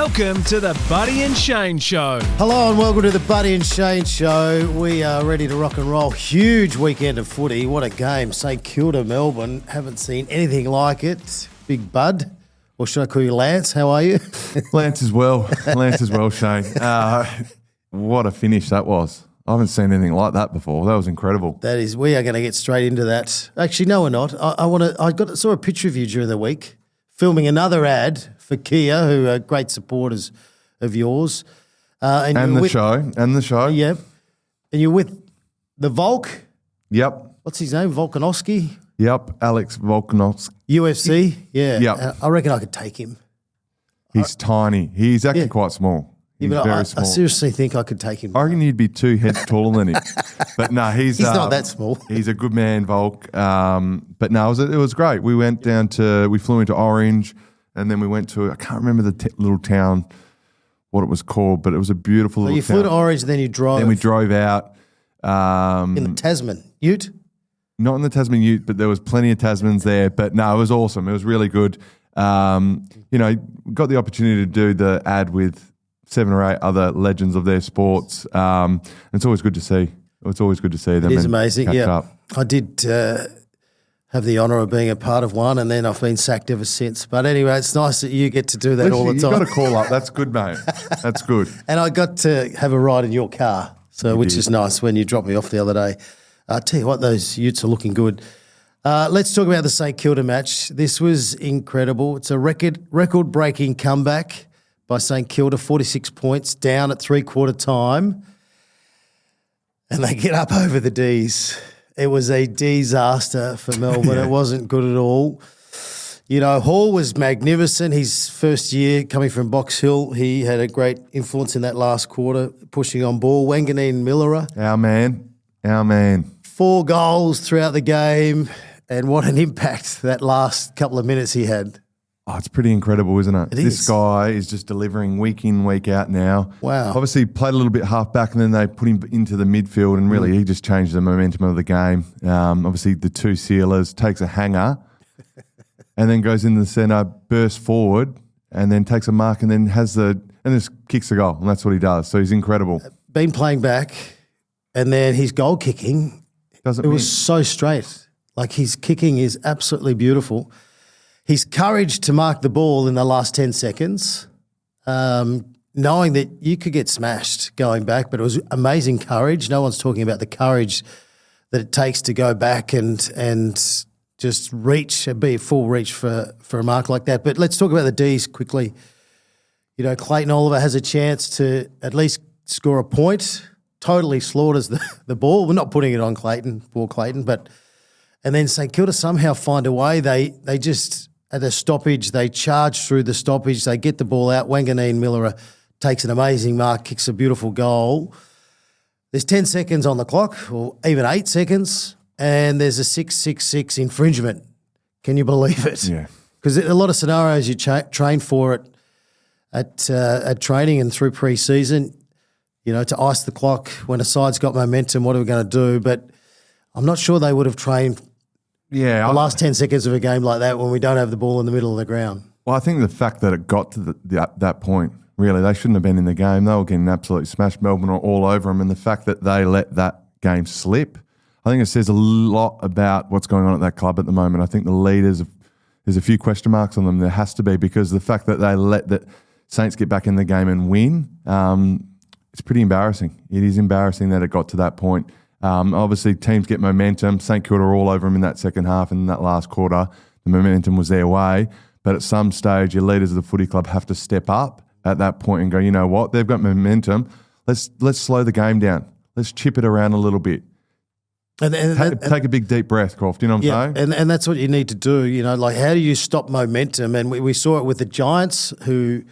Welcome to the Buddy and Shane Show. Hello and welcome to the Buddy and Shane Show. We are ready to rock and roll. Huge weekend of footy. What a game. St Kilda, Melbourne. Haven't seen anything like it. Big Bud. Or should I call you Lance? How are you? Lance as well. Shane. What a finish that was. I haven't seen anything like that before. That was incredible. That is. We are going to get straight into that. Actually, no, we're not. I saw a picture of you during the week filming another ad for Kia, who are great supporters of yours. And the show. Yep. And you're with the Volk. Yep. What's his name? Volkanovski? Yep. Alex Volkanovski. UFC? Yeah. Yep. I reckon I could take him. He's tiny. He's actually quite small. He's very small. I seriously think I could take him. I reckon you'd be 2 heads taller than him. But no, he's not that small. He's a good man, Volk. But no, it was great. We flew into Orange, and then we went to, I can't remember the little town, what it was called, but it was a beautiful little town. You flew to Orange, and then you drove. Then we drove out. In the Tasman Ute? Not in the Tasman Ute, but there was plenty of Tasmans there. But no, it was awesome. It was really good. Got the opportunity to do the ad with 7 or 8 other legends of their sports. It's always good to see. It's always good to see them. It is amazing. Yeah, up. I did have the honour of being a part of one, and then I've been sacked ever since. But anyway, it's nice that you get to do that all the time. You've got to call up. That's good, mate. That's good. And I got to have a ride in your car, which is nice when you dropped me off the other day. I tell you what, those Utes are looking good. Let's talk about the St Kilda match. This was incredible. It's a record-breaking comeback by St Kilda, 46 points, down at three-quarter time. And they get up over the Ds. It was a disaster for Melbourne. It wasn't good at all. You know, Hall was magnificent. His first year coming from Box Hill, he had a great influence in that last quarter, pushing on ball. Wanganeen Millera. Our man. 4 goals throughout the game. And what an impact that last couple of minutes he had. Oh, it's pretty incredible, isn't it? This guy is just delivering week in, week out now. Wow. Obviously, played a little bit half back, and then they put him into the midfield, and really he just changed the momentum of the game. Obviously, the 2 sealers, takes a hanger, and then goes in the centre, bursts forward, and then takes a mark, and then just kicks the goal, and that's what he does. So he's incredible. Been playing back, and then his goal kicking, it was so straight. Like his kicking is absolutely beautiful. His courage to mark the ball in the last 10 seconds, knowing that you could get smashed going back, but it was amazing courage. No one's talking about the courage that it takes to go back and just be full reach for a mark like that. But let's talk about the Ds quickly. You know, Clayton Oliver has a chance to at least score a point, totally slaughters the ball. We're not putting it on poor Clayton, and then St Kilda somehow find a way. They just, at a stoppage, they charge through the stoppage. They get the ball out. Wanganeen Millera takes an amazing mark, kicks a beautiful goal. There's 10 seconds on the clock, or even 8 seconds, and there's a 666 infringement. Can you believe it? Yeah. Because a lot of scenarios you train for it at training and through pre-season, you know, to ice the clock when a side's got momentum, what are we going to do? But I'm not sure they would have trained the last 10 seconds of a game like that when we don't have the ball in the middle of the ground. Well, I think the fact that it got to that point, really, they shouldn't have been in the game. They were getting absolutely smashed. Melbourne were all over them, and the fact that they let that game slip, I think it says a lot about what's going on at that club at the moment. I think the leaders, there's a few question marks on them. There has to be, because the fact that they let the Saints get back in the game and win, it's pretty embarrassing. It is embarrassing that it got to that point. Obviously, teams get momentum. St Kilda are all over them in that second half and in that last quarter. The momentum was their way. But at some stage, your leaders of the footy club have to step up at that point and go, you know what, they've got momentum. Let's slow the game down. Let's chip it around a little bit. Take a big deep breath, Croft. You know what I'm saying? And that's what you need to do. You know, like, how do you stop momentum? And we saw it with the Giants, who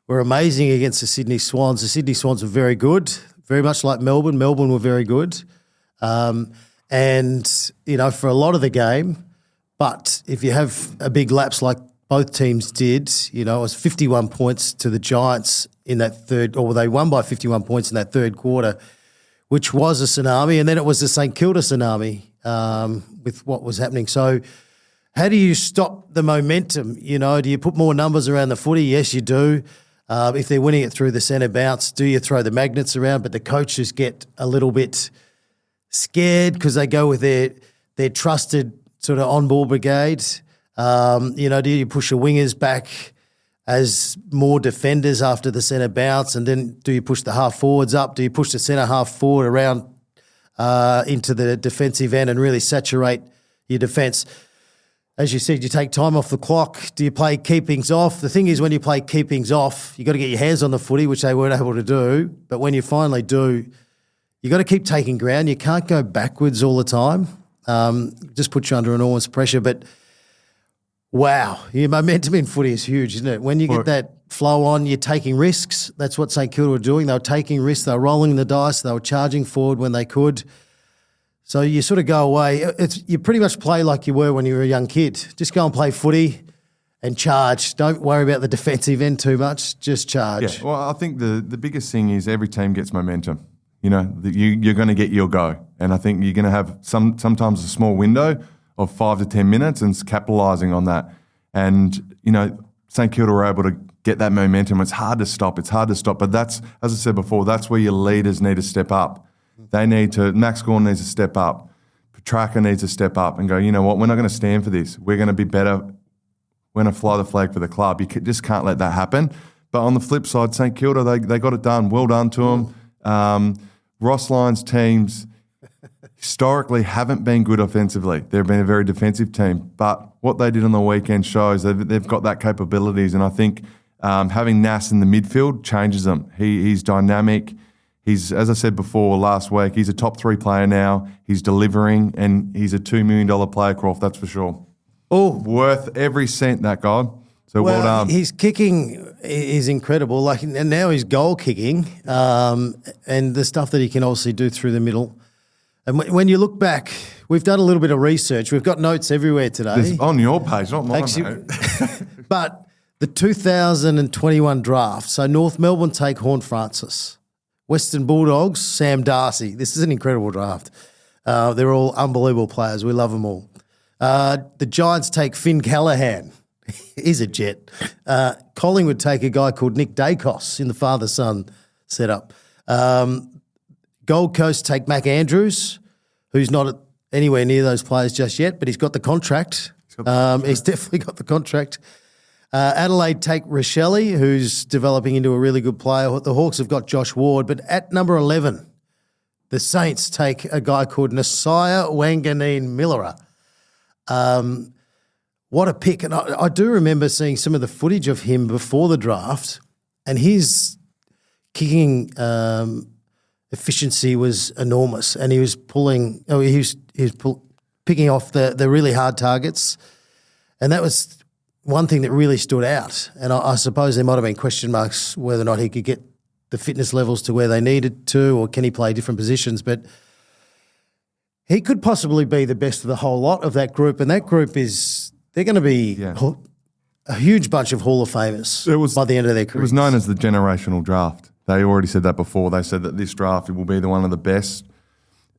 were amazing against the Sydney Swans. The Sydney Swans were very good, very much like Melbourne. Melbourne were very good. And, you know, for a lot of the game, but if you have a big lapse like both teams did, you know, it was 51 points to the Giants in that third, or they won by 51 points in that third quarter, which was a tsunami. And then it was the St Kilda tsunami with what was happening. So how do you stop the momentum? You know, do you put more numbers around the footy? Yes, you do. If they're winning it through the centre bounce, do you throw the magnets around? But the coaches get a little bit scared because they go with their trusted sort of on-ball brigade. Do you push your wingers back as more defenders after the centre bounce, and then do you push the half forwards up? Do you push the centre half forward around into the defensive end and really saturate your defence? As you said, you take time off the clock. Do you play keepings off? The thing is, when you play keepings off, you got to get your hands on the footy, which they weren't able to do. But when you finally do, you got to keep taking ground. You can't go backwards all the time. Just puts you under enormous pressure. But wow, your momentum in footy is huge, isn't it? When you get that flow on, you're taking risks. That's what St Kilda were doing. They were taking risks. They were rolling the dice. They were charging forward when they could. So you sort of go away. You pretty much play like you were when you were a young kid. Just go and play footy and charge. Don't worry about the defensive end too much. Just charge. Yeah, well, I think the biggest thing is every team gets momentum. You're going to get your go. And I think you're going to have sometimes a small window of 5 to 10 minutes and capitalising on that. And, St Kilda were able to get that momentum. It's hard to stop. But that's, as I said before, that's where your leaders need to step up. Max Gawn needs to step up. Petrarca needs to step up and go, you know what, we're not going to stand for this. We're going to be better. We're going to fly the flag for the club. You just can't let that happen. But on the flip side, St Kilda, they got it done. Well done to them. Ross Lyon's teams historically haven't been good offensively. They've been a very defensive team. But what they did on the weekend shows they've got that capabilities. And I think having Nas in the midfield changes them. He's dynamic. He's, as I said before last week, he's a top 3 player now. He's delivering, and he's a $2 million player, Croft, that's for sure. Oh, worth every cent, that guy. So well done. His kicking is incredible. And now he's goal kicking, and the stuff that he can also do through the middle. And when you look back, we've done a little bit of research. We've got notes everywhere today. It's on your page, not mine, mate. But the 2021 draft, so North Melbourne take Horn Francis. Western Bulldogs, Sam Darcy. This is an incredible draft. They're all unbelievable players. We love them all. The Giants take Finn Callahan. He's a jet. Collingwood take a guy called Nick Daicos in the father-son setup. Gold Coast take Mac Andrews, who's not anywhere near those players just yet, but he's got the contract. He's definitely got the contract. Adelaide take Rochelle, who's developing into a really good player. The Hawks have got Josh Ward. But at number 11, the Saints take a guy called Nasiah Wanganeen-Millera. What a pick. And I do remember seeing some of the footage of him before the draft, and his kicking efficiency was enormous. And he was picking off the really hard targets. And that was one thing that really stood out. And I suppose there might have been question marks whether or not he could get the fitness levels to where they needed to, or can he play different positions. But he could possibly be the best of the whole lot of that group. And that group they're going to be a huge bunch of Hall of Famers by the end of their career. It was known as the generational draft. They already said that before. They said that this draft will be one of the best.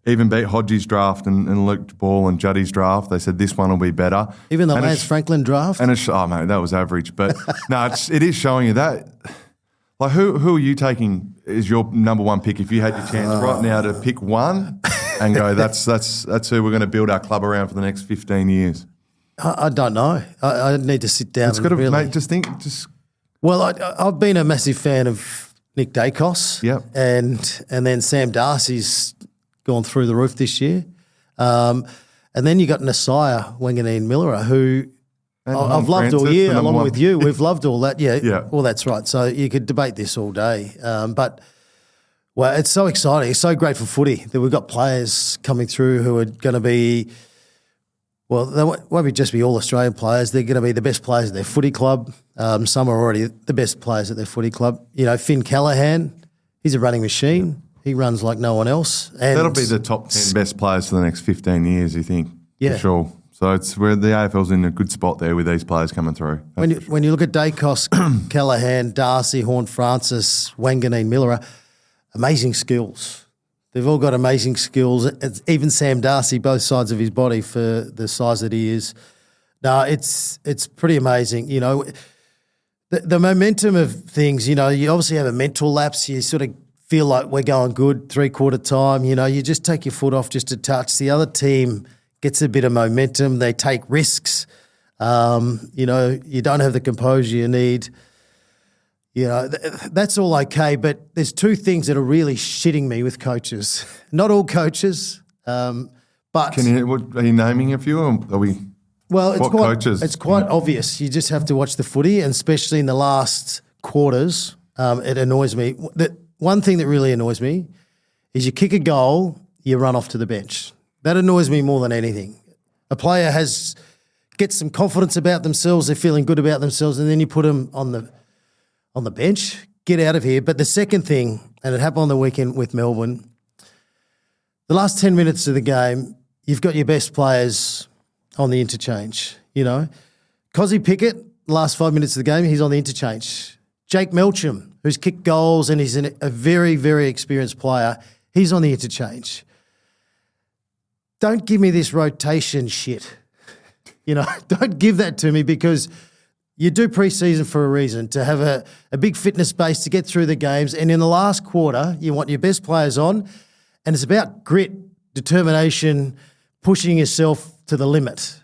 Even beat Hodgie's draft and Luke Ball and Juddy's draft. They said this one will be better. Even the Lance Franklin draft? Mate, that was average. But no, it is showing you that. Like, who are you taking as your number one pick if you had your chance right now to pick one and go, that's who we're going to build our club around for the next 15 years? I don't know. I need to sit down Mate, just think. Well, I've been a massive fan of Nick Daicos. Yep. And then Sam Darcy's gone through the roof this year. And then you got Nasiah Wanganeen-Millera, who I've loved all year, along with you. We've loved all that. Yeah. Well, that's right. So you could debate this all day. But it's so exciting. It's so great for footy that we've got players coming through who are going to be, they won't just be all Australian players. They're going to be the best players at their footy club. Some are already the best players at their footy club. Finn Callahan, he's a running machine. He runs like no one else. And that'll be the top 10 best players for the next 15 years, you think? Yeah. For sure. So it's where the AFL's in a good spot there with these players coming through. When you look at Daicos, Callahan, Darcy, Horn Francis, Wanganeen-Millera, amazing skills. They've all got amazing skills. Even Sam Darcy, both sides of his body for the size that he is. No, it's pretty amazing. The momentum of things, you obviously have a mental lapse. You sort of feel like we're going good 3/4 time. You just take your foot off just a touch. The other team gets a bit of momentum. They take risks. You don't have the composure you need. That's all okay. But there's two things that are really shitting me with coaches. Not all coaches, but... Are you naming a few? Or are we... Well, coaches? It's quite obvious. You just have to watch the footy, and especially in the last quarters, it annoys me. One thing that really annoys me is you kick a goal, you run off to the bench. That annoys me more than anything. A player gets some confidence about themselves, they're feeling good about themselves, and then you put them on the bench. Get out of here. But the second thing, and it happened on the weekend with Melbourne, the last 10 minutes of the game, you've got your best players on the interchange, Cozzy Pickett, last 5 minutes of the game, he's on the interchange. Jake Melcham, who's kicked goals and he's a very, very experienced player, he's on the interchange. Don't give me this rotation shit. Don't give that to me, because you do pre-season for a reason, to have a big fitness base to get through the games. And in the last quarter, you want your best players on, and it's about grit, determination, pushing yourself to the limit.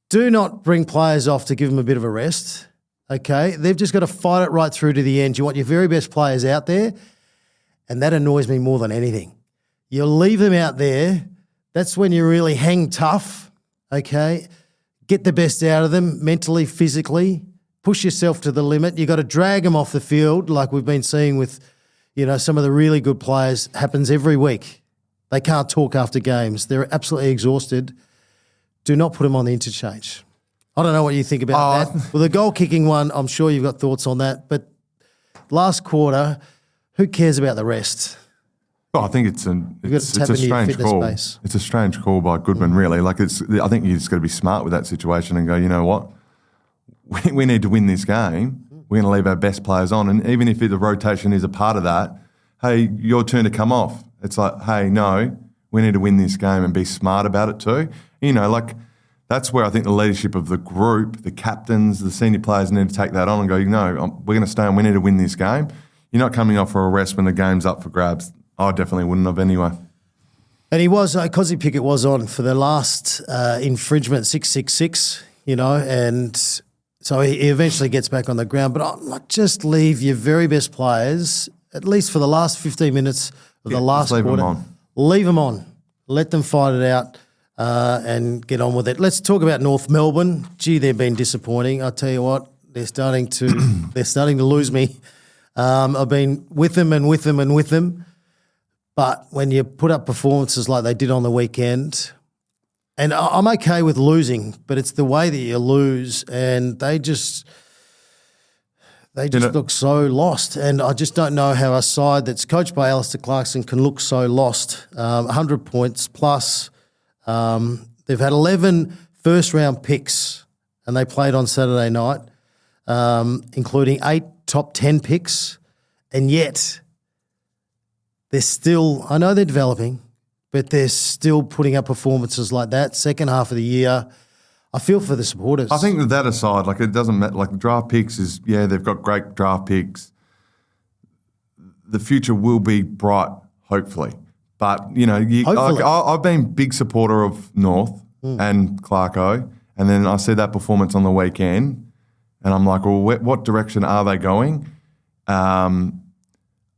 Do not bring players off to give them a bit of a rest, okay? They've just got to fight it right through to the end. You want your very best players out there, and that annoys me more than anything. You leave them out there, that's when you really hang tough, okay? Get the best out of them mentally, physically, push yourself to the limit. You've got to drag them off the field like we've been seeing with, some of the really good players. Happens every week. They can't talk after games. They're absolutely exhausted. Do not put them on the interchange. I don't know what you think about that. Well, the goal-kicking one, I'm sure you've got thoughts on that. But last quarter, who cares about the rest? I think it's a strange call. Base. It's a strange call by Goodman, really. I think you just got to be smart with that situation and go, you know what? We need to win this game. We're going to leave our best players on. And even if the rotation is a part of that, hey, your turn to come off. It's like, hey, no, we need to win this game and be smart about it too. That's where I think the leadership of the group, the captains, the senior players need to take that on and go, we're going to stay and we need to win this game. You're not coming off for a rest when the game's up for grabs. I definitely wouldn't have anyway. And he was, Cozzy Pickett was on for the last infringement, 666, and so he eventually gets back on the ground. But just leave your very best players, at least for the last 15 minutes of the last quarter. Leave them on. Let them fight it out and get on with it. Let's talk about North Melbourne. Gee, they've been disappointing. I tell you what, they're starting to lose me. I've been with them and with them and with them. But when you put up performances like they did on the weekend, and I'm okay with losing, but it's the way that you lose, and they just look so lost. And I just don't know how a side that's coached by Alistair Clarkson can look so lost. 100 points plus. They've had 11 first-round picks, and they played on Saturday night, including 8 top 10 picks, and yet they're still, I know they're developing, but they're still putting up performances like that. Second half of the year, I feel for the supporters. I think that aside, it doesn't matter. The draft picks they've got great draft picks. The future will be bright, hopefully. But, I've been a big supporter of North and Clarko, and then I see that performance on the weekend, and I'm like, well, what direction are they going? They're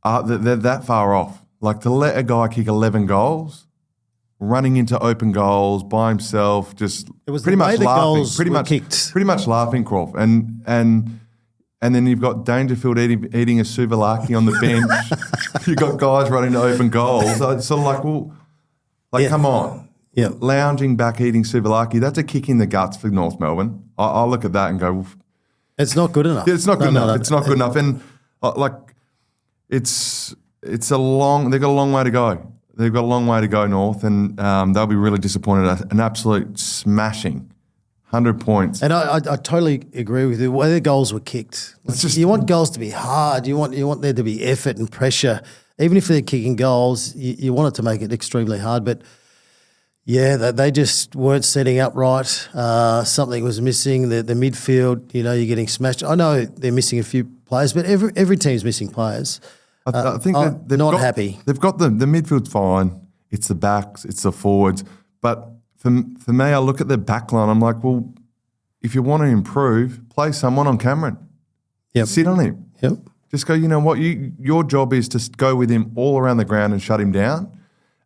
that far off. To let a guy kick 11 goals, running into open goals by himself, just it was pretty much laughing, pretty much laughing, Croft. And then you've got Dangerfield eating a souvlaki on the bench. You've got guys running to open goals. So it's sort of come on. Yeah. Lounging back, eating souvlaki, that's a kick in the guts for North Melbourne. I look at that and go, it's not good enough. It's not good enough. It's not good enough. And it's a long. They've got a long way to go. They've got a long way to go, North, and they'll be really disappointed. An absolute smashing, 100 points. And I totally agree with you. The way the goals were kicked, you want goals to be hard. You want there to be effort and pressure. Even if they're kicking goals, you want it to make it extremely hard. But Yeah, they just weren't setting up right. Something was missing. The midfield, you're getting smashed. I know they're missing a few players, but every team's missing players. I think that they've not happy. They've got the midfield's fine. It's the backs, it's the forwards. But for me, I look at the back line. I'm like, well, if you want to improve, play someone on Cameron. Yep. Sit on him. Yep. Just go, you know what? Your job is to go with him all around the ground and shut him down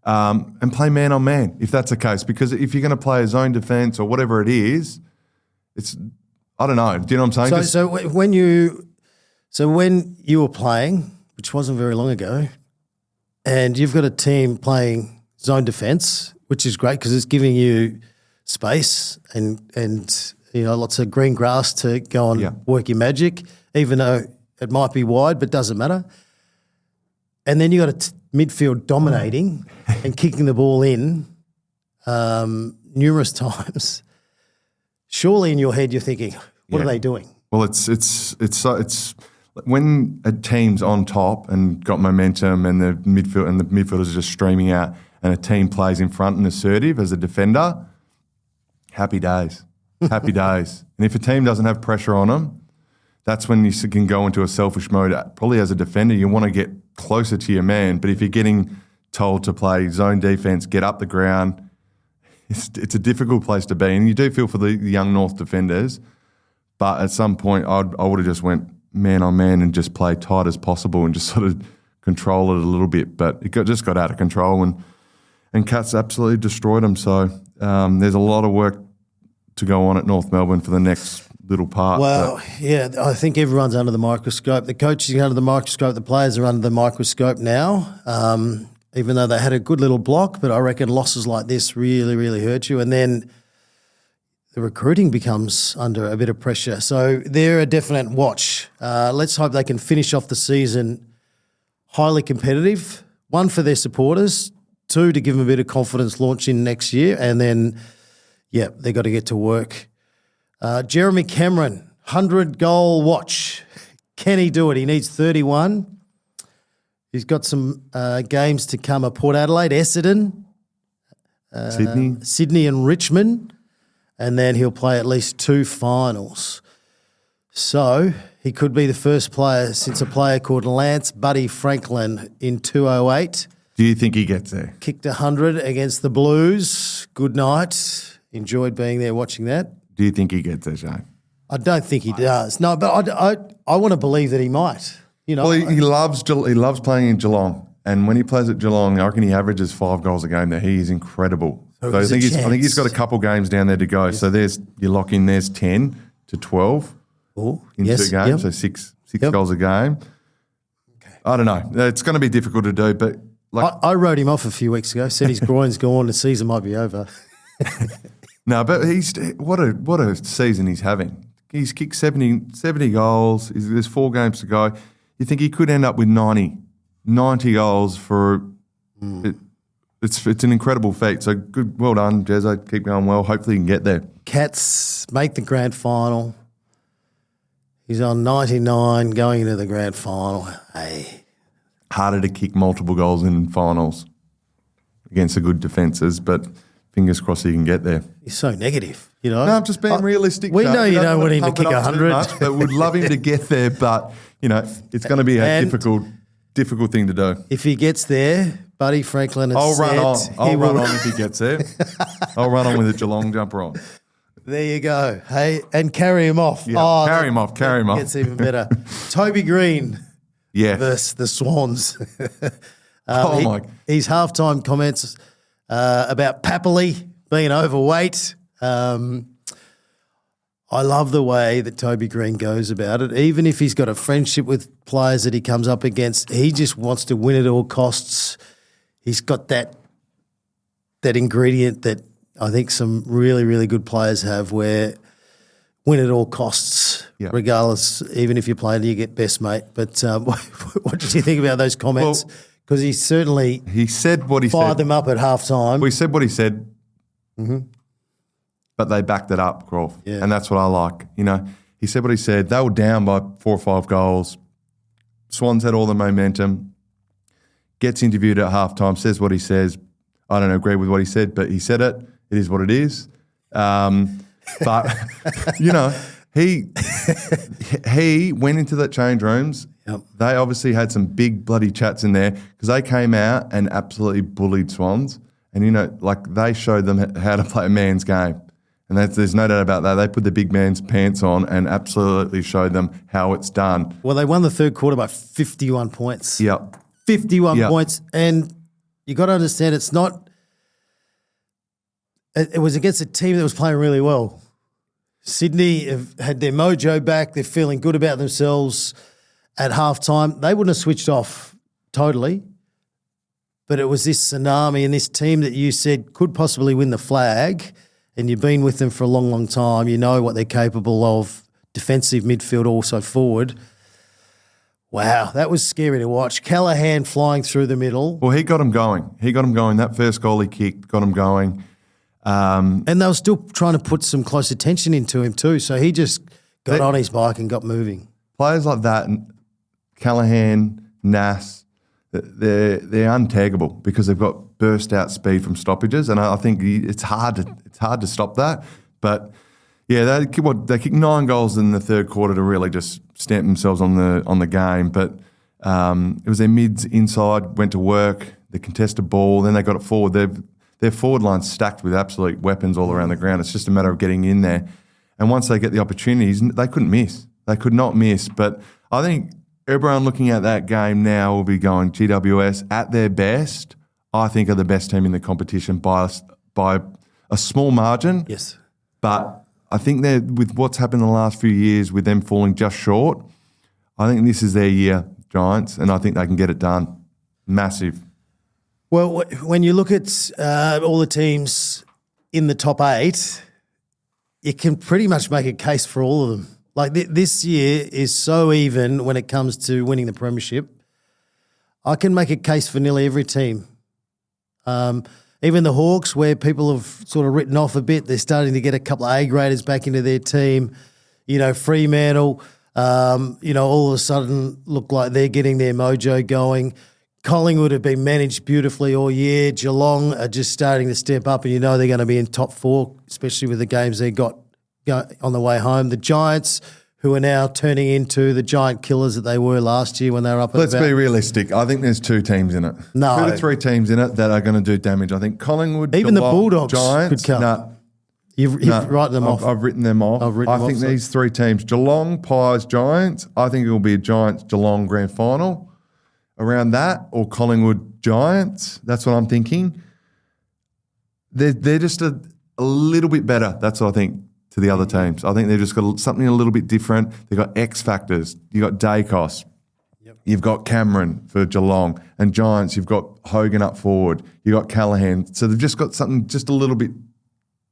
and play man on man, if that's the case. Because if you're going to play a zone defence or whatever it is, I don't know. Do you know what I'm saying? So when you were playing, which wasn't very long ago, and you've got a team playing zone defence, which is great because it's giving you space and lots of green grass to go and work your magic, even though it might be wide, but doesn't matter. And then you got a midfield dominating and kicking the ball in numerous times. Surely in your head you're thinking, what are they doing? Well, it's when a team's on top and got momentum and the midfielders are just streaming out and a team plays in front and assertive as a defender, happy days. Happy days. And if a team doesn't have pressure on them, that's when you can go into a selfish mode. Probably as a defender, you want to get closer to your man. But if you're getting told to play zone defence, get up the ground, it's a difficult place to be. And you do feel for the young North defenders. But at some point, I would have just went man on man and just play tight as possible and just sort of control it a little bit. But it just got out of control and Cats absolutely destroyed them. So there's a lot of work to go on at North Melbourne for the next little part. Well, yeah, I think everyone's under the microscope. The coaches are under the microscope. The players are under the microscope now, even though they had a good little block. But I reckon losses like this really, really hurt you. And then the recruiting becomes under a bit of pressure. So they're a definite watch. Let's hope they can finish off the season highly competitive. One, for their supporters. Two, to give them a bit of confidence launching next year. And then, yeah, they've got to get to work. Jeremy Cameron, 100-goal watch. Can he do it? He needs 31. He's got some games to come at Port Adelaide, Essendon, Sydney and Richmond, and then he'll play at least 2 finals. So he could be the first player since a player called Lance Buddy Franklin in 2008. Do you think he gets there? Kicked 100 against the Blues. Good night. Enjoyed being there watching that. Do you think he gets there, Shane? I don't think he does. No, but I want to believe that he might. Well, he loves playing in Geelong, and when he plays at Geelong, I reckon he averages 5 goals a game there. He is incredible. So I think he's got a couple games down there to go. Yes. So you lock in. There's 10 to 12 in 2 games, so six goals a game. Okay. I don't know. It's going to be difficult to do, but I wrote him off a few weeks ago. Said his groin's gone. The season might be over. No, but what a season he's having. He's kicked 70 goals. There's 4 games to go. You think he could end up with 90 goals for it. It's an incredible feat. So good, well done, Jezzo. Keep going well. Hopefully you can get there. Cats make the grand final. He's on 99 going into the grand final. Hey. Harder to kick multiple goals in finals against the good defences, but fingers crossed he can get there. He's so negative, No, I'm just being realistic. We know you don't want him to kick 100. But we'd love him to get there, but, it's going to be a difficult thing to do. If he gets there, Buddy Franklin I'll run on if he gets there. I'll run on with a Geelong jumper on. There you go. Hey, and carry him off. Yeah, carry him off. Gets even better. Toby Greene versus the Swans. His halftime comments about Papali being overweight. I love the way that Toby Greene goes about it. Even if he's got a friendship with players that he comes up against, he just wants to win at all costs. He's got that ingredient that I think some really, really good players have, where win at all costs, regardless, even if you're playing, you get best mate. But what did you think about those comments? Because he said what he fired them up at halftime. Well, he said what he said, but they backed it up, Croft. Yeah. And that's what I like. He said what he said. They were down by 4 or 5 goals. Swans had all the momentum. Gets interviewed at halftime, says what he says. I don't agree with what he said, but he said it. It is what it is. But, you know, he went into that change rooms. Yep. They obviously had some big bloody chats in there because they came out and absolutely bullied Swans. And, you know, like they showed them how to play a man's game. And there's no doubt about that. They put the big man's pants on and absolutely showed them how it's done. Well, they won the third quarter by 51 points. Yep. 51 points. And you got to understand it's not – it was against a team that was playing really well. Sydney have had their mojo back. They're feeling good about themselves at halftime. They wouldn't have switched off totally. But it was this tsunami and this team that you said could possibly win the flag, and you've been with them for a long, long time. You know what they're capable of, defensive, midfield, also forward. Wow, that was scary to watch. Callaghan flying through the middle. Well, he got them going. That first goal he kicked got them going. And they were still trying to put some close attention into him too, so he just got on his bike and got moving. Players like that, Callaghan, Nas, they're untaggable because they've got burst out speed from stoppages, and I think it's hard to stop that. But yeah, they kicked 9 goals in the third quarter to really just stamp themselves on the game. But it was their mids inside went to work, the contested ball, then they got it forward. Their forward line's stacked with absolute weapons all around the ground. It's just a matter of getting in there. And once they get the opportunities, they couldn't miss. They could not miss. But I think everyone looking at that game now will be going, GWS, at their best, I think are the best team in the competition by a small margin. Yes. But I think with what's happened in the last few years, with them falling just short, I think this is their year, Giants, and I think they can get it done. Massive. Well, when you look at all the teams in the top 8, you can pretty much make a case for all of them. Like this year is so even when it comes to winning the premiership. I can make a case for nearly every team. Even the Hawks, where people have sort of written off a bit, they're starting to get a couple of A-graders back into their team. You know, Fremantle, all of a sudden look like they're getting their mojo going. Collingwood have been managed beautifully all year. Geelong are just starting to step up, and you know they're going to be in top 4, especially with the games they got on the way home. The Giants, who are now turning into the giant killers that they were last year when they were up at Let's be realistic. I think there's 2 teams in it. No. 2 to 3 teams in it that are going to do damage. I think Collingwood, even Geelong, the Bulldogs Giants, could come. You've written them off. I've written them off. I think these 3 teams, Geelong, Pies, Giants, I think it will be a Giants-Geelong grand final. Around that, or Collingwood Giants. That's what I'm thinking. They're just a little bit better. That's what I think to the other teams. I think they've just got something a little bit different. They've got X factors. You've got Daicos. Yep. You've got Cameron for Geelong. And Giants, you've got Hogan up forward. You've got Callaghan. So they've just got something just a little bit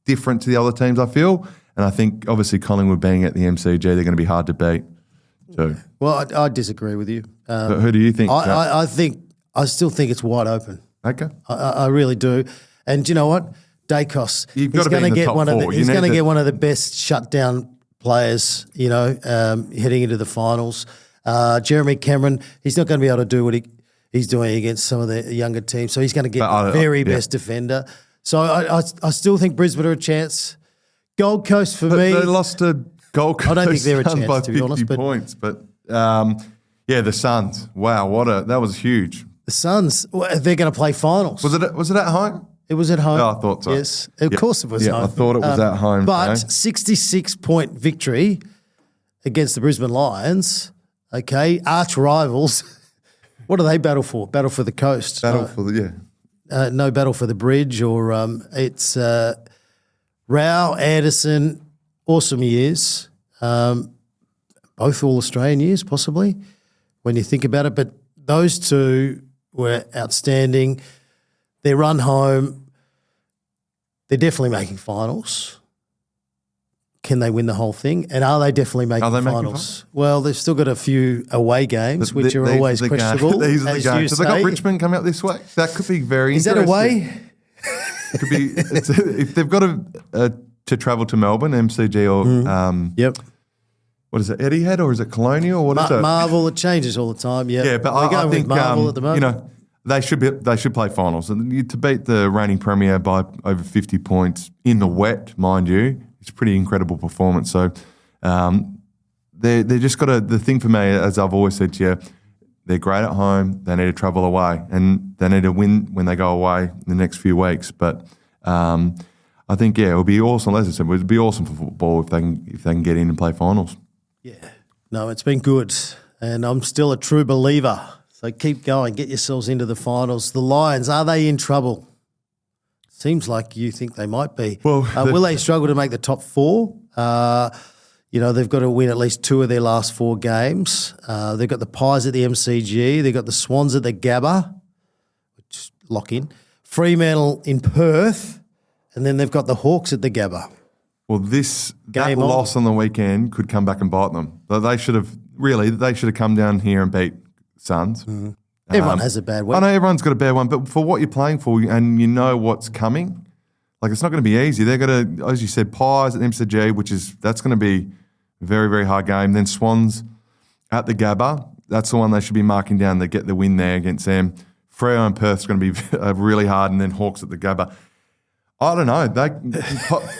different to the other teams, I feel. And I think, obviously, Collingwood being at the MCG, they're going to be hard to beat too. Well, I disagree with you. But who do you think? I still think it's wide open. Okay. I really do. And you know what? Daicos, You've got to be in the top 4. He's going to get one of the best shutdown players, heading into the finals. Jeremy Cameron, he's not going to be able to do what he's doing against some of the younger teams. So he's going to get the very best defender. So I still think Brisbane are a chance. Gold Coast for me. They lost to Gold Coast. I don't think they're a chance, by to be honest. 50 points. But the Suns. Wow, that was huge. The Suns, they're going to play finals. Was it at home? It was at home. Oh, I thought so. Yes, of course it was home. I thought it was at home. But 66-point victory against the Brisbane Lions, okay, arch rivals. What do they battle for? Battle for the coast. No battle for the bridge, or it's Rao, Anderson, awesome years. Both All-Australian years, possibly, when you think about it. But those 2 were outstanding. Their run home, they're definitely making finals. Can they win the whole thing? And are they definitely making finals? Well, they've still got a few away games, which are always questionable. These are the games. So they got Richmond coming up this week. That could be very interesting. Is that away? Could be. If they've got to travel to Melbourne, MCG or yep. What is it, Etihad, or is it Colonial? What is it? Marvel, it changes all the time. Yeah, but I think Marvel at the moment. They should play finals. And to beat the reigning premier by over 50 points in the wet, mind you, it's a pretty incredible performance. So they just got to, the thing for me, as I've always said to you, they're great at home. They need to travel away, and they need to win when they go away in the next few weeks. But I think, it would be awesome. As I said, it would be awesome for football if they can get in and play finals. Yeah. No, it's been good, and I'm still a true believer. So keep going, get yourselves into the finals. The Lions, are they in trouble? Seems like you think they might be. Well, will they struggle to make the top four? They've got to win at least 2 of their last 4 games. They've got the Pies at the MCG. They've got the Swans at the Gabba, which lock in. Fremantle in Perth, and then they've got the Hawks at the Gabba. Well, that loss on the weekend could come back and bite them. They should have come down here and beat Suns. Mm-hmm. Everyone has a bad week. I know everyone's got a bad one, but for what you're playing for and you know what's coming, like it's not going to be easy. They're going to, as you said, Pies at the MCG, that's going to be a very, very hard game. Then Swans at the Gabba, that's the one they should be marking down to get the win there against them. Freo and Perth's going to be really hard, and then Hawks at the Gabba. I don't know. They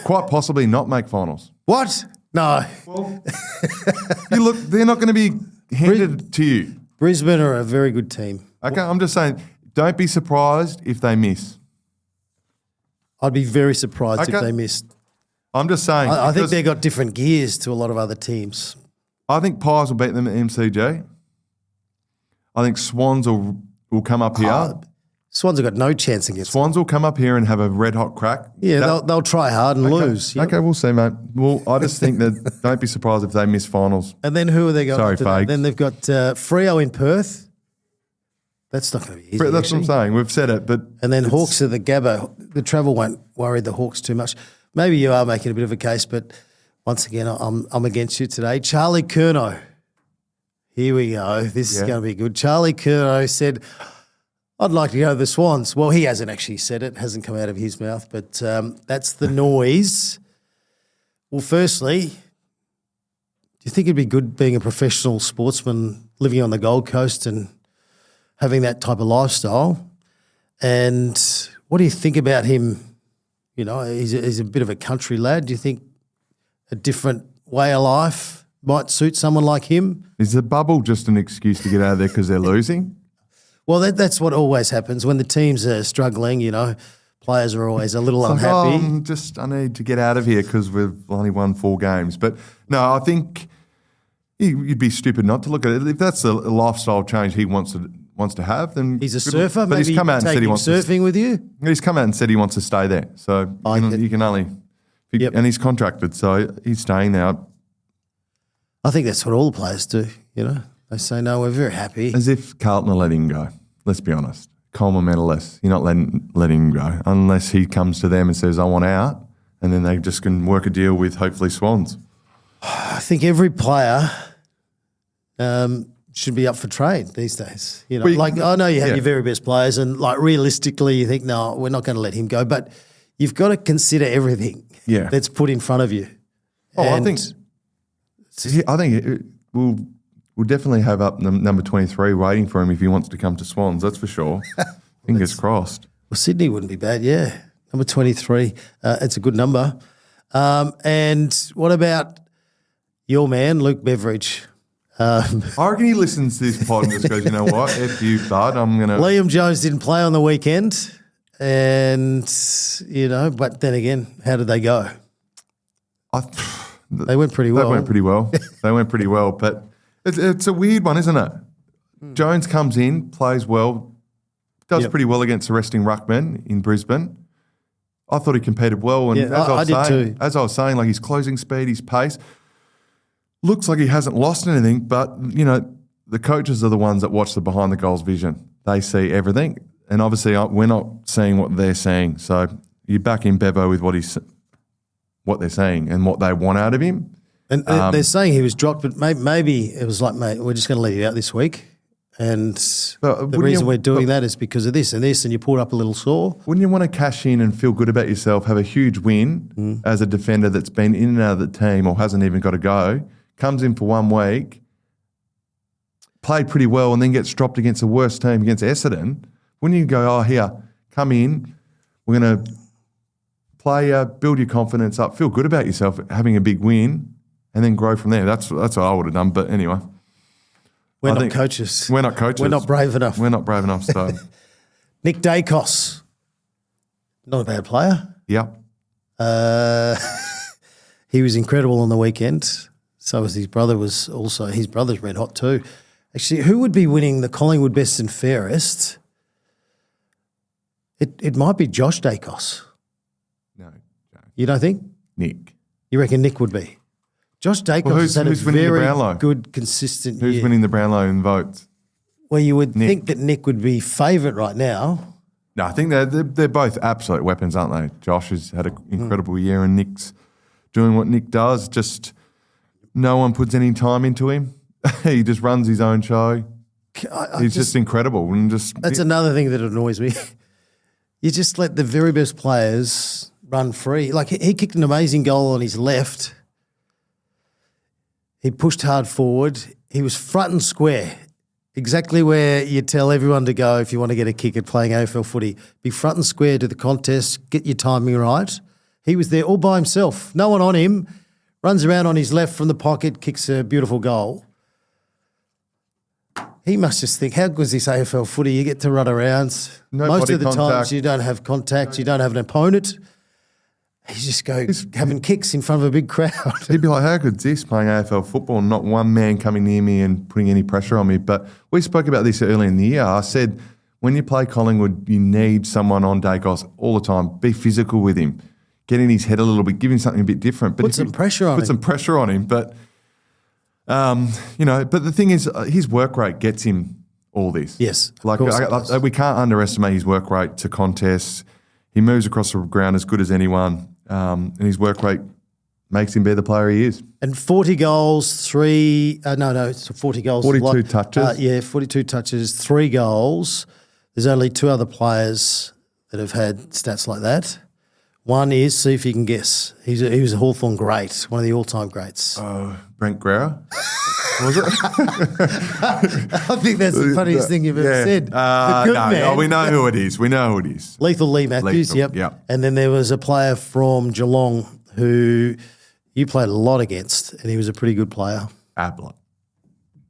quite possibly not make finals. What? No. Well, they're not going to be handed to you. Brisbane are a very good team. Okay, I'm just saying, don't be surprised if they miss. I'd be very surprised if they missed. I'm just saying. I think they've got different gears to a lot of other teams. I think Pies will beat them at MCG. I think Swans will come up here. Swans have got no chance against Swans will come up here and have a red-hot crack. Yeah, they'll try hard and lose. Yep. Okay, we'll see, mate. Well, I just think that don't be surprised if they miss finals. And then who are they going to? Sorry, Fags. Then they've got Freo in Perth. That's not going to be easy. That's what I'm saying. We've said it, but... And then Hawks at the Gabba. The travel won't worry the Hawks too much. Maybe you are making a bit of a case, but once again, I'm against you today. Charlie Curnow. Here we go. This is going to be good. Charlie Curnow said, I'd like to go to the Swans. Well, he hasn't actually said it. It hasn't come out of his mouth, but that's the noise. Well, firstly, do you think it'd be good being a professional sportsman living on the Gold Coast and having that type of lifestyle? And what do you think about him? You know, he's a bit of a country lad. Do you think a different way of life might suit someone like him? Is the bubble just an excuse to get out of there because they're losing? Well, that's what always happens. When the teams are struggling, you know, players are always a little unhappy. I need to get out of here because we've only won 4 games. But no, I think you'd be stupid not to look at it. If that's a lifestyle change he wants to have, then he's a surfer. But maybe he's come out and said he wants surfing with you. He's come out and said he wants to stay there. So you can only, and he's contracted, so he's staying there. I think that's what all the players do. You know, they say no, we're very happy. As if Carlton are letting him go. Let's be honest. Coleman medalist, you're not letting him go unless he comes to them and says, I want out, and then they just can work a deal with hopefully Swans. I think every player should be up for trade these days. You know, I know you have your very best players, and like realistically, you think, no, we're not going to let him go. But you've got to consider everything that's put in front of you. I think we'll definitely have up number 23 waiting for him if he wants to come to Swans. That's for sure. Fingers crossed. Well, Sydney wouldn't be bad. Yeah, number 23. It's a good number. And what about your man, Luke Beveridge? I reckon he listens to this pod and just goes, you know what, F you, bud, I'm going to... Liam Jones didn't play on the weekend and, you know, but then again, how did they go? They went pretty well. They went pretty well, but it's a weird one, isn't it? Jones comes in, plays well, does pretty well against the resting ruckman in Brisbane. I thought he competed well, and as I was saying, like his closing speed, his pace... Looks like he hasn't lost anything, but, you know, the coaches are the ones that watch the behind the goals vision. They see everything, and obviously we're not seeing what they're seeing. So you back in Bevo with what they're saying and what they want out of him. And they're saying he was dropped, but maybe it was like, mate, we're just going to leave you out this week. And the reason we're doing that is because of this and this, and you pulled up a little sore. Wouldn't you want to cash in and feel good about yourself, have a huge win as a defender that's been in and out of the team or hasn't even got to go, comes in for 1 week, played pretty well, and then gets dropped against the worst team, against Essendon? When you go, here, come in, we're going to play, build your confidence up, feel good about yourself, having a big win, and then grow from there. That's what I would have done. But anyway. We're not coaches. We're not coaches. We're not brave enough. We're not brave enough, so. Nick Daicos. Not a bad player. Yep. He was incredible on the weekend. So was his brother. His brother's red hot too. Actually, who would be winning the Collingwood Best and Fairest? It might be Josh Daicos. No. You don't think? Nick. You reckon Nick would be? Josh Daicos has had a very good, consistent year. Who's winning the Brownlow in votes? Well, you would think that Nick would be favourite right now. No, I think they're both absolute weapons, aren't they? Josh has had an incredible year and Nick's doing what Nick does. Just no one puts any time into him. He just runs his own show. He's just incredible. That's another thing that annoys me. You just let the very best players run free. Like he kicked an amazing goal on his left. He pushed hard forward. He was front and square, exactly where you tell everyone to go if you want to get a kick at playing AFL footy. Be front and square to the contest, get your timing right. He was there all by himself. No one on him. Runs around on his left from the pocket, kicks a beautiful goal. He must just think, how good is this AFL footy? You get to run around. Most of the times you don't have contact, you don't have an opponent. He's just having kicks in front of a big crowd. He'd be like, how good's this, playing AFL football, not one man coming near me and putting any pressure on me? But we spoke about this earlier in the year. I said, when you play Collingwood, you need someone on Daicos all the time. Be physical with him. Get in his head a little bit, give him something a bit different. But put some pressure on him. But, but the thing is, his work rate gets him all this. Yes, we can't underestimate his work rate to contests. He moves across the ground as good as anyone. And his work rate makes him be the player he is. And 40 goals, 40 goals. 42 touches. 42 touches, 3 goals. There's only 2 other players that have had stats like that. One is, see if you can guess. He was a Hawthorn great, one of the all-time greats. Brent Guerra? Was it? I think that's the funniest thing you've ever said. We know who it is. Lethal Lee Matthews, yep. And then there was a player from Geelong who you played a lot against, and he was a pretty good player. Ablett.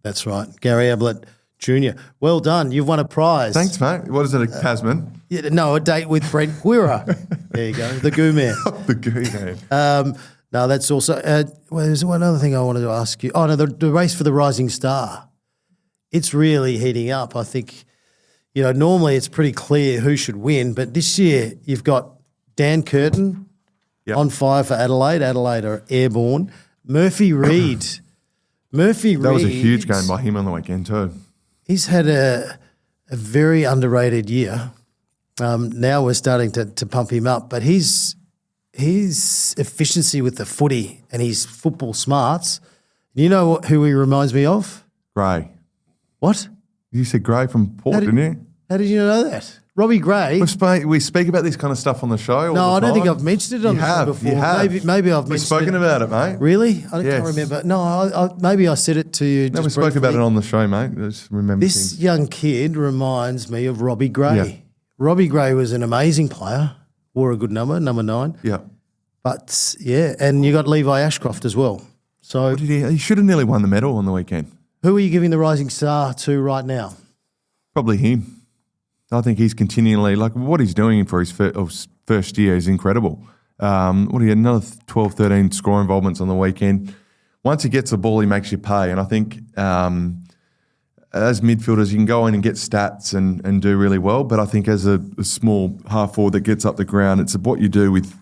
That's right. Gary Ablett Jr. Well done. You've won a prize. Thanks, mate. What is it, a Tasman? A date with Brent Guerra. There you go. The Goo Man. The Goo Man. No, that's also there's one other thing I wanted to ask you. Oh, no, the race for the Rising Star. It's really heating up. I think, normally it's pretty clear who should win, but this year you've got Dan Curtin on fire for Adelaide. Adelaide are airborne. Murphy Reid. That was a huge game by him on the weekend too. He's had a very underrated year. Now we're starting to pump him up, but his efficiency with the footy and his football smarts, you know who he reminds me of? Gray. What? You said Gray from Port, didn't you? How did you know that? Robbie Gray. We speak about this kind of stuff on the show all the time. I don't think I've mentioned it on the show before. You have. Maybe I've mentioned it. We've spoken about it, mate. Really? I can't remember. No, maybe I said it to you. No, we spoke about it on the show, mate. Just remember this young kid reminds me of Robbie Gray. Yeah. Robbie Gray was an amazing player. Wore a good number 9. Yeah. But, and you got Levi Ashcroft as well. So he should have nearly won the medal on the weekend. Who are you giving the Rising Star to right now? Probably him. I think he's continually, what he's doing for his first year is incredible. He had another 12, 13 score involvements on the weekend. Once he gets the ball, he makes you pay. And I think as midfielders, you can go in and get stats and do really well. But I think as a small half forward that gets up the ground, it's what you do with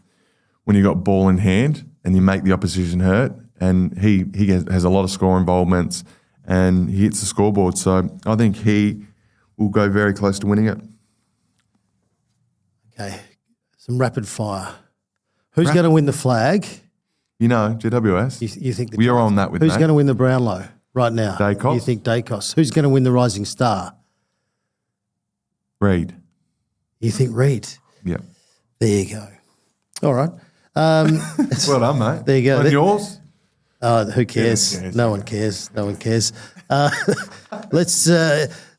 when you got ball in hand and you make the opposition hurt. And he has a lot of score involvements and he hits the scoreboard. So I think he will go very close to winning it. Okay, some rapid fire. Who's going to win the flag? GWS. You think we are on that with who's going to win the Brownlow right now? Daicos. You think Daicos? Who's going to win the Rising Star? Reid. You think Reid? Yeah. There you go. All right. Well done, mate. There you go. And yours? Who cares? No one cares.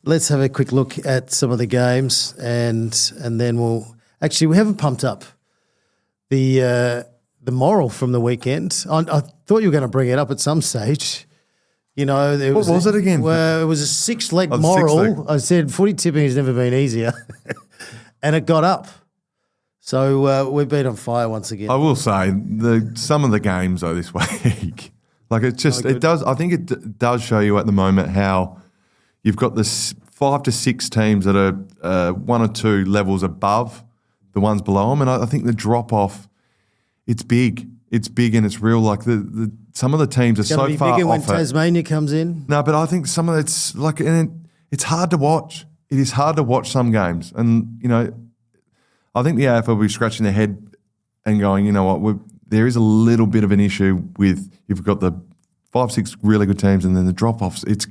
let's have a quick look at some of the games, and then we haven't pumped up the moral from the weekend. I thought you were going to bring it up at some stage. You know, what was it again? Well, it was a 6-leg moral. 6-leg. I said footy tipping has never been easier, and it got up. So we've been on fire once again. I will say some of the games though this week, like it does. I think it does show you at the moment how you've got this 5 to 6 teams that are 1 or 2 levels above the ones below them, and I think the drop off, it's big. It's big and it's real. Like some of the teams are so far off. It's going to be bigger when Tasmania comes in. No, but I think some of it's like, and it's hard to watch. It is hard to watch some games, and you know, I think the AFL will be scratching their head and going, you know what, there is a little bit of an issue with you've got the 5, 6 really good teams, and then the drop-offs. It's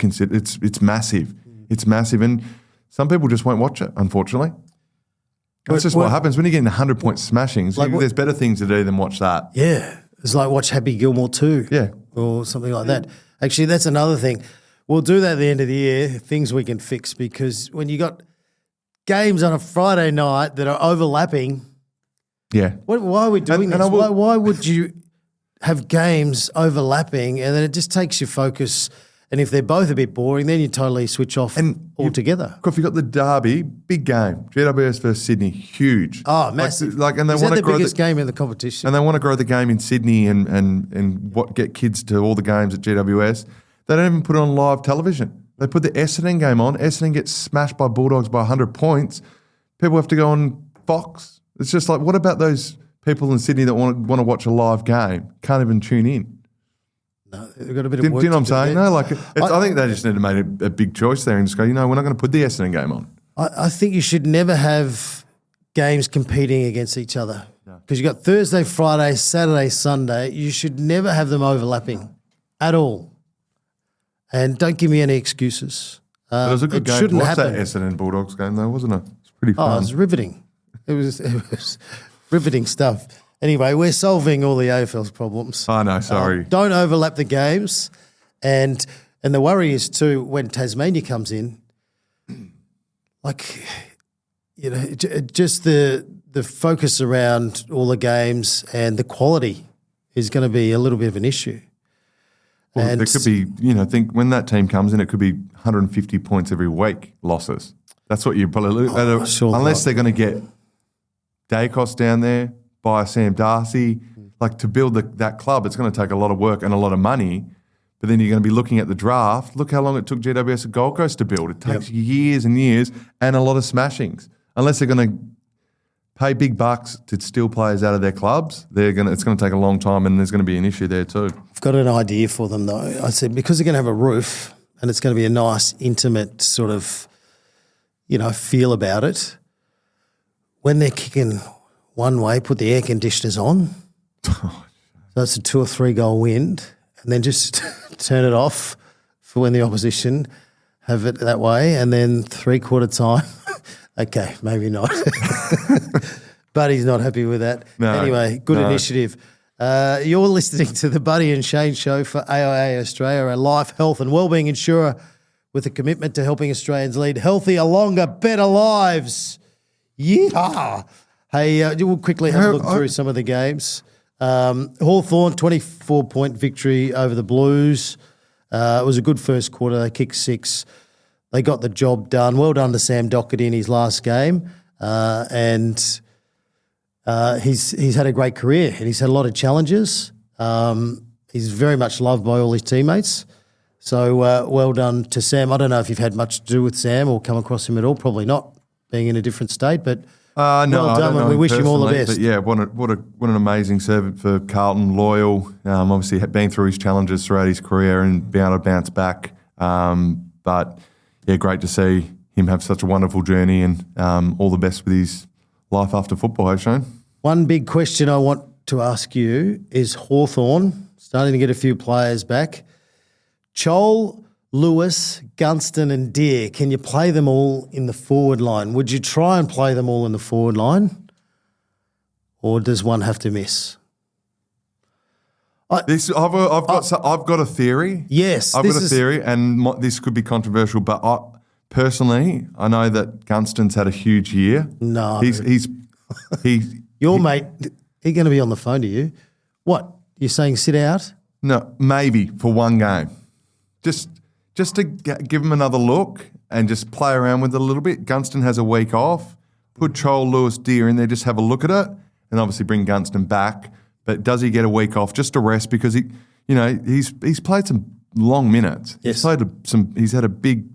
massive. It's massive, and some people just won't watch it. Unfortunately, that's just what happens when you're getting 100-point smashings. Like, there's better things to do than watch that. Yeah, it's like watch Happy Gilmore 2, yeah, or something like that. Actually, that's another thing. We'll do that at the end of the year. Things we can fix, because when you got games on a Friday night that are overlapping, yeah. Why are we doing this? Why would you have games overlapping, and then it just takes your focus? And if they're both a bit boring, then you totally switch off altogether. If you've got the derby, big game, GWS versus Sydney, huge. Oh, massive. And they Is want that to the grow biggest game in the competition? And they want to grow the game in Sydney and get kids to all the games at GWS. They don't even put it on live television. They put the Essendon game on. Essendon gets smashed by Bulldogs by 100 points. People have to go on Fox. It's just like, what about those people in Sydney that want to watch a live game? Can't even tune in. No, they've got a bit of work. Do you know what I'm saying? There. No, like I think they just need to make a big choice there and just go, you know, we're not going to put the Essendon game on. I think you should never have games competing against each other, because you've got Thursday, Friday, Saturday, Sunday. You should never have them overlapping at all. And don't give me any excuses. It was a good game. Shouldn't Watch happen. that Essendon Bulldogs game though, wasn't it? It's pretty fun. Oh, it was riveting. It was riveting stuff. Anyway, we're solving all the AFL's problems. I know, sorry. Don't overlap the games. And the worry is too, when Tasmania comes in, like, you know, just the focus around all the games and the quality is going to be a little bit of an issue. Well, there could be, you know, think when that team comes in, it could be 150 points every week losses. That's what you probably unless they're going to get Daicos down there, buy Sam Darcy. Like, to build that club, it's going to take a lot of work and a lot of money. But then you're going to be looking at the draft. Look how long it took GWS at Gold Coast to build. It takes years and years and a lot of smashings. Unless they're going to pay big bucks to steal players out of their clubs, it's going to take a long time, and there's going to be an issue there too. I've got an idea for them though. I said, because they're going to have a roof and it's going to be a nice, intimate sort of, you know, feel about it. When they're kicking one way, put the air conditioners on. So it's a 2 or 3 goal wind, and then just turn it off for when the opposition have it that way, and then 3/4 time. Okay, maybe not. But he's not happy with that. No, anyway, good initiative. You're listening to the Buddy and Shane Show for AIA Australia, a life, health and wellbeing insurer with a commitment to helping Australians lead healthier, longer, better lives. Yeah. Hey, we'll quickly have a look through some of the games. Hawthorn, 24-point victory over the Blues. It was a good first quarter. They kicked 6. They got the job done. Well done to Sam Docherty in his last game. And he's had a great career, and he's had a lot of challenges. He's very much loved by all his teammates. So well done to Sam. I don't know if you've had much to do with Sam or come across him at all. Probably not, being in a different state. But no, well done, and we wish him all the best. But yeah, what an amazing servant for Carlton, loyal. Obviously, been through his challenges throughout his career and being able to bounce back. But yeah, great to see him have such a wonderful journey, and all the best with his life after football, hey Shane? One big question I want to ask you is Hawthorn starting to get a few players back. Chol, Lewis, Gunston and Deere, can you play them all in the forward line? Would you try and play them all in the forward line, or does one have to miss? I've got a theory. Yes. I've got a theory, and this could be controversial, but personally, I know that Gunston's had a huge year. No. He's Your mate, he's going to be on the phone to you. What? You're saying sit out? No, maybe for one game. Just to give him another look and just play around with it a little bit. Gunston has a week off. Put Chol, Lewis, Deer in there, just have a look at it, and obviously bring Gunston back. But does he get a week off just to rest? Because he's played some long minutes. Yes. He's had a big.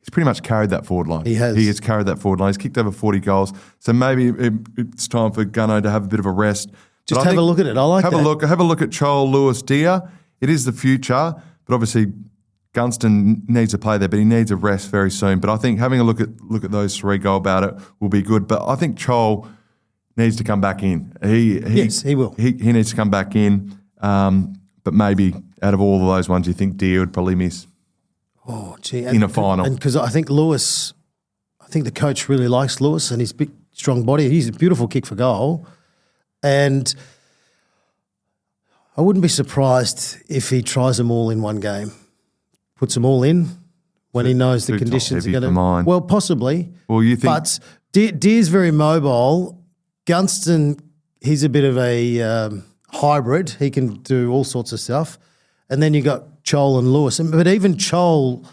He's pretty much carried that forward line. He has. He has carried that forward line. He's kicked over 40 goals. So maybe it's time for Gunno to have a bit of a rest. Just have a look at it. I like that. Have a look at Chol, Lewis, Deer. It is the future, but obviously Gunston needs to play there, but he needs a rest very soon. But I think having a look at those three, go about it, will be good. But I think Chol needs to come back in. Yes, he will. He needs to come back in. But maybe out of all of those ones, you think Deer would probably miss. Oh, gee. In a final. And because I think the coach really likes Lewis and his big, strong body. He's a beautiful kick for goal. And I wouldn't be surprised if he tries them all in one game. Puts them all in when he knows the conditions are going to. Well, possibly. Well, you think. But Deer's very mobile. Gunston, he's a bit of a hybrid. He can do all sorts of stuff. And then you got Chol and Lewis. But even Chol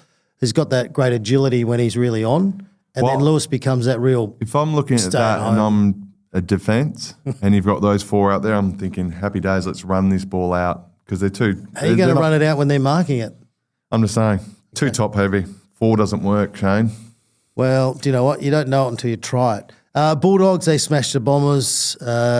has got that great agility when he's really on. And then Lewis becomes that real. If I'm looking at that and I'm a defence and you've got those four out there, I'm thinking, happy days, let's run this ball out because they're too. How are you going to run it out when they're marking it? I'm just saying, too top heavy. Four doesn't work, Shane. Well, do you know what? You don't know it until you try it. Bulldogs, they smashed the Bombers.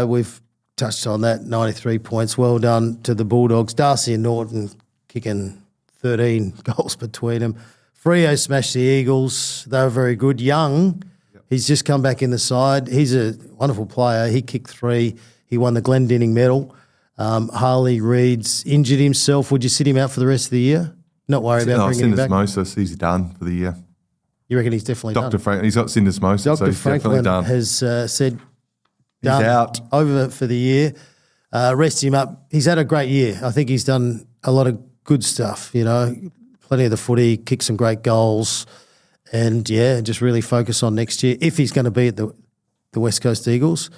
We've touched on that, 93 points. Well done to the Bulldogs. Darcy and Norton kicking 13 goals between them. Freo smashed the Eagles. They were very good. Young, he's just come back in the side. He's a wonderful player. He kicked 3. He won the Glendinning medal. Harley Reid's injured himself. Would you sit him out for the rest of the year? Not worry about bringing him back? Syndesmosis, he's done for the year. You reckon he's definitely done? Dr. Franklin, he's got syndesmosis, so he's definitely done. Has said he's out. Over for the year. Rest him up. He's had a great year. I think he's done a lot of good stuff, plenty of the footy, kicked some great goals, and, just really focus on next year if he's going to be at the West Coast Eagles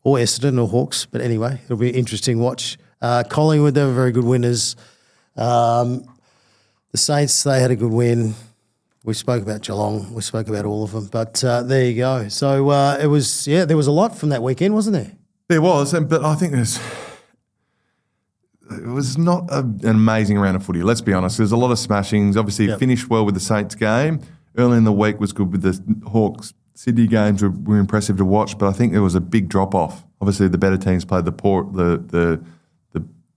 or Essendon or Hawks. But anyway, it'll be an interesting watch. Collingwood, they were very good winners. The Saints, they had a good win. We spoke about Geelong. We spoke about all of them. But there you go. So there was a lot from that weekend, wasn't there? There was, but I think it was not an amazing round of footy, let's be honest. There's a lot of smashings. Obviously, it finished well with the Saints game. Early in the week was good with the Hawks. Sydney games were impressive to watch, but I think there was a big drop-off. Obviously, the better teams played the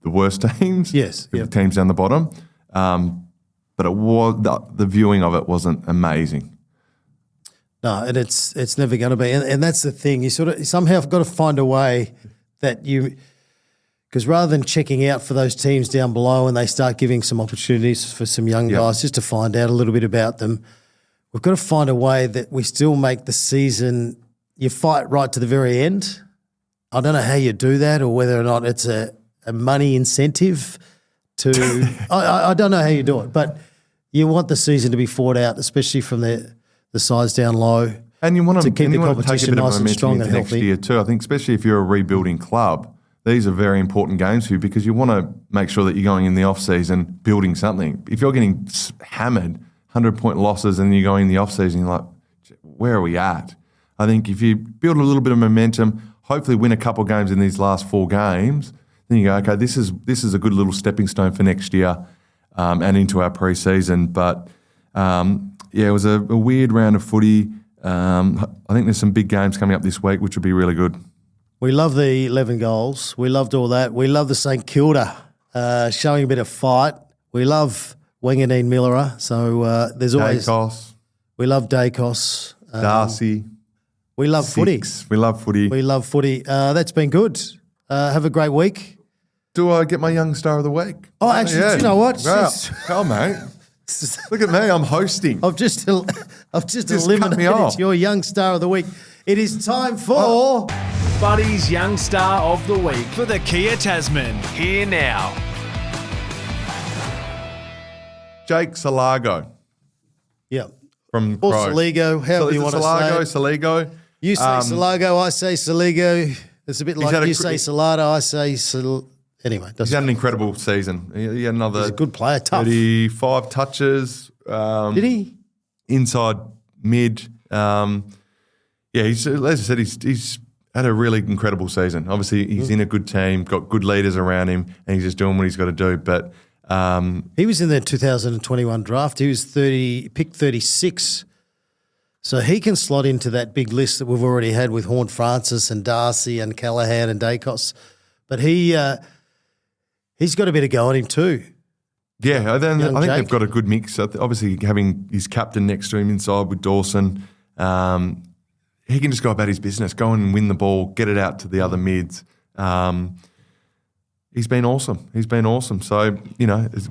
worst teams. Yes. The teams down the bottom. But it was the viewing of it wasn't amazing. No, and it's never going to be. And that's the thing. You sort of somehow have got to find a way that because rather than checking out for those teams down below and they start giving some opportunities for some young guys just to find out a little bit about them, we've got to find a way that we still make the season, you fight right to the very end. I don't know how you do that or whether or not it's a money incentive to I don't know how you do it, but you want the season to be fought out, especially from the sides down low. And you want to keep the competition nice and strong and next healthy. year too. I think especially if you're a rebuilding club, these are very important games for you because you want to make sure that you're going in the off-season building something. If you're getting hammered, 100-point losses, and you're going in the off-season, you're like, where are we at? I think if you build a little bit of momentum, hopefully win a couple of games in these last 4 games, then you go, okay, this is a good little stepping stone for next year and into our pre-season. But, it was a weird round of footy. I think there's some big games coming up this week, which will be really good. We love the 11 goals. We loved all that. We love the St Kilda showing a bit of fight. We love Wanganeen Miller. So there's always... Daicos. We love Daicos. Darcy. We love footy. We love footy. We love footy. That's been good. Have a great week. Do I get my young star of the week? Oh, actually, yeah. You know what? Wow. Come, mate. Look at me. I'm hosting. I've just cut me eliminated off. your young star of the week. It is time for... Buddy's Young Star of the Week for the Kia Tasman. Here now. Jake Soligo. Yeah. from Or Crow. Soligo, however you want to say it. Soligo. You say Soligo, I say Soligo. It's a bit like you say Salado, I say Anyway, he's had an incredible season. He had another he's a good player, tough. 35 touches. Did he? Inside mid. He's, as I said, he's had a really incredible season. Obviously, he's in a good team, got good leaders around him, and he's just doing what he's got to do. But he was in the 2021 draft. He was picked 36. So he can slot into that big list that we've already had with Horn Francis and Darcy and Callahan and Daicos. But he's got a bit of go on him too. Yeah, I think Jake. they've got a good mix. Obviously, having his captain next to him inside with Dawson, he can just go about his business, go and win the ball, get it out to the other mids. He's been awesome. So,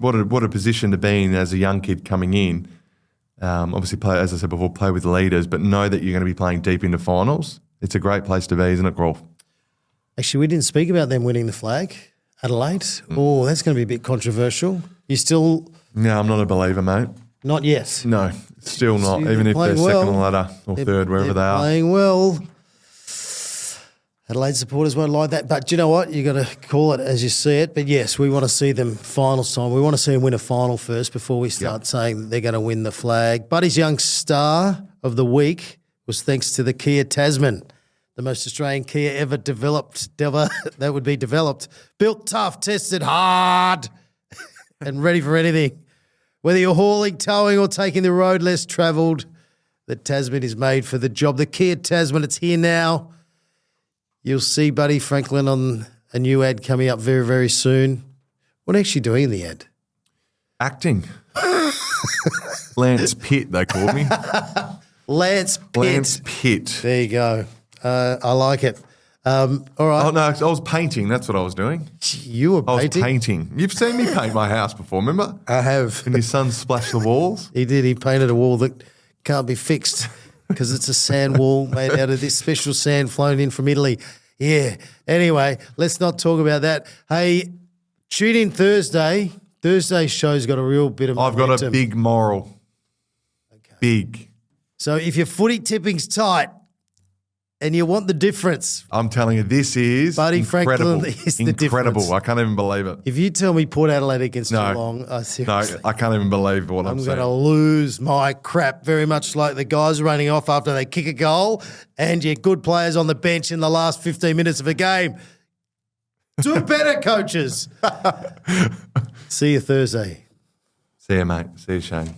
what a position to be in as a young kid coming in. Obviously, play, as I said before, play with leaders, but know that you're going to be playing deep into finals. It's a great place to be, isn't it, Rolf? Actually, we didn't speak about them winning the flag, Adelaide. Oh, that's going to be a bit controversial. You still... No, I'm not a believer, mate. Not yet. No, still not, even if they're second on the ladder or third, wherever they are. Playing well. Adelaide supporters won't like that. But do you know what? You got to call it as you see it. But yes, we want to see them finals time. We want to see them win a final first before we start saying that they're going to win the flag. Buddy's young star of the week was thanks to the Kia Tasman, the most Australian Kia ever developed. That would be developed. Built tough, tested hard, and ready for anything. Whether you're hauling, towing, or taking the road less travelled, the Tasman is made for the job. The Kia Tasman, it's here now. You'll see Buddy Franklin on a new ad coming up very, very soon. What are you actually doing in the ad? Acting. Lance Pitt, they called me. Lance Pitt. Lance Pitt. There you go. I like it. All right. Oh, no, I was painting. That's what I was doing. You were painting? I was painting. You've seen me paint my house before, remember? I have. And your son splashed the walls? He did. He painted a wall that can't be fixed because it's a sand wall made out of this special sand flown in from Italy. Yeah. Anyway, let's not talk about that. Hey, tune in Thursday. Thursday's show's got a real bit of momentum. I've got a big moral. Okay. Big. So if your footy tipping's tight and you want the difference, I'm telling you, this is Buddy incredible. Franklin is the incredible. difference. I can't even believe it. If you tell me Port Adelaide against Geelong, seriously. No, I can't even believe what I'm saying. I'm going to lose my crap, very much like the guys running off after they kick a goal and your good players on the bench in the last 15 minutes of a game. Do better, coaches. See you Thursday. See you, mate. See you, Shane.